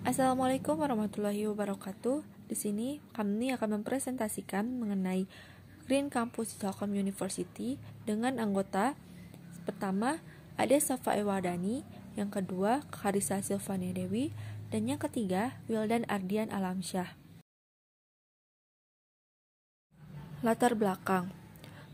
Assalamualaikum warahmatullahi wabarakatuh. Di sini kami akan mempresentasikan mengenai Green Campus Telkom University dengan anggota pertama ada Safa Ewardani, yang kedua Karisa Silvania Dewi, dan yang ketiga Wildan Ardian Alamsyah. Latar belakang.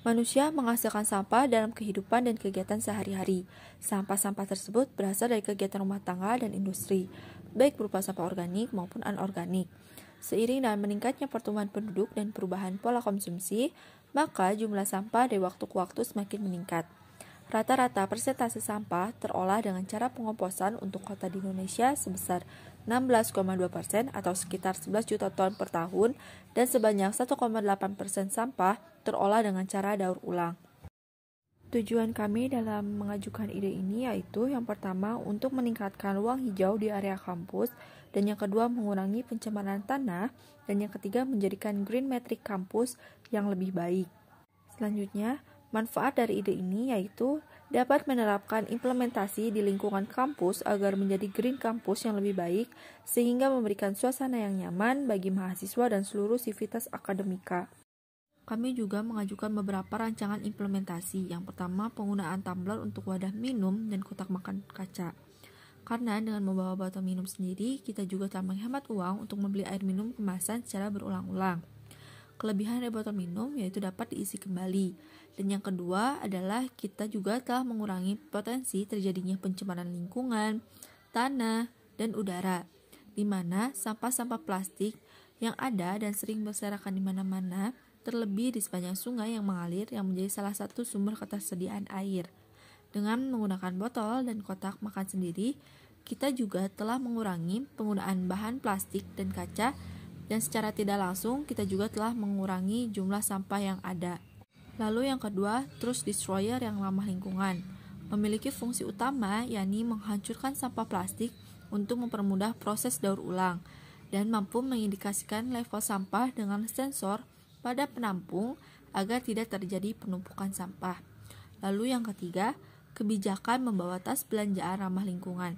Manusia menghasilkan sampah dalam kehidupan dan kegiatan sehari-hari. Sampah-sampah tersebut berasal dari kegiatan rumah tangga dan industri, baik berupa sampah organik maupun anorganik. Seiring dengan meningkatnya pertumbuhan penduduk dan perubahan pola konsumsi, maka jumlah sampah dari waktu ke waktu semakin meningkat. Rata-rata persentase sampah terolah dengan cara pengomposan untuk kota di Indonesia sebesar 16,2% atau sekitar 11 juta ton per tahun, dan sebanyak 1,8% sampah terolah dengan cara daur ulang. Tujuan kami dalam mengajukan ide ini yaitu yang pertama untuk meningkatkan ruang hijau di area kampus, dan yang kedua mengurangi pencemaran tanah, dan yang ketiga menjadikan Green Metric kampus yang lebih baik. Selanjutnya, manfaat dari ide ini yaitu dapat menerapkan implementasi di lingkungan kampus agar menjadi green campus yang lebih baik, sehingga memberikan suasana yang nyaman bagi mahasiswa dan seluruh sivitas akademika. Kami juga mengajukan beberapa rancangan implementasi. Yang pertama, penggunaan tumbler untuk wadah minum dan kotak makan kaca. Karena dengan membawa botol minum sendiri, kita juga telah menghemat uang untuk membeli air minum kemasan secara berulang-ulang. Kelebihan dari botol minum yaitu dapat diisi kembali. Dan yang kedua adalah kita juga telah mengurangi potensi terjadinya pencemaran lingkungan, tanah, dan udara, di mana sampah-sampah plastik yang ada dan sering berserakan di mana-mana, terlebih di sepanjang sungai yang mengalir yang menjadi salah satu sumber ketersediaan air. Dengan menggunakan botol dan kotak makan sendiri, kita juga telah mengurangi penggunaan bahan plastik dan kaca, dan secara tidak langsung kita juga telah mengurangi jumlah sampah yang ada. Lalu yang kedua, Truss Destroyer yang ramah lingkungan. Memiliki fungsi utama yakni menghancurkan sampah plastik untuk mempermudah proses daur ulang, dan mampu mengindikasikan level sampah dengan sensor pada penampung agar tidak terjadi penumpukan sampah. Lalu yang ketiga, kebijakan membawa tas belanjaan ramah lingkungan.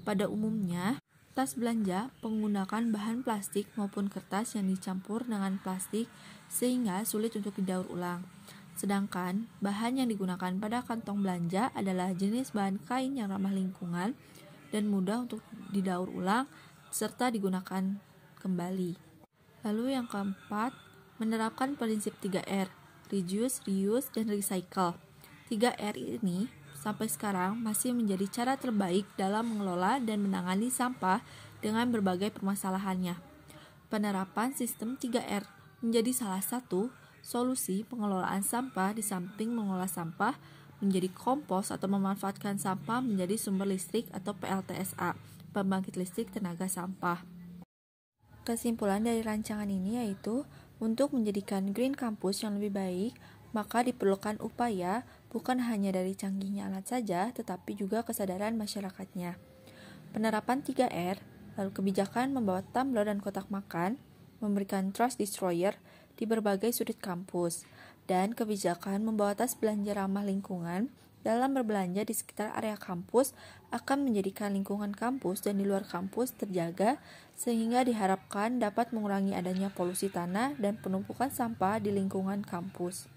Pada umumnya, tas belanja menggunakan bahan plastik maupun kertas yang dicampur dengan plastik sehingga sulit untuk didaur ulang. Sedangkan bahan yang digunakan pada kantong belanja adalah jenis bahan kain yang ramah lingkungan dan mudah untuk didaur ulang serta digunakan kembali. Lalu yang keempat, menerapkan prinsip 3R, reduce, reuse, dan recycle. 3R ini sampai sekarang masih menjadi cara terbaik dalam mengelola dan menangani sampah dengan berbagai permasalahannya. Penerapan sistem 3R menjadi salah satu solusi pengelolaan sampah di samping mengolah sampah menjadi kompos atau memanfaatkan sampah menjadi sumber listrik atau PLTSA, pembangkit listrik tenaga sampah. Kesimpulan dari rancangan ini yaitu untuk menjadikan Green Campus yang lebih baik, maka diperlukan upaya bukan hanya dari canggihnya alat saja, tetapi juga kesadaran masyarakatnya. Penerapan 3R, lalu kebijakan membawa tumbler dan kotak makan, memberikan Truss Destroyer di berbagai sudut kampus, dan kebijakan membawa tas belanja ramah lingkungan dalam berbelanja di sekitar area kampus akan menjadikan lingkungan kampus dan di luar kampus terjaga, sehingga diharapkan dapat mengurangi adanya polusi tanah dan penumpukan sampah di lingkungan kampus.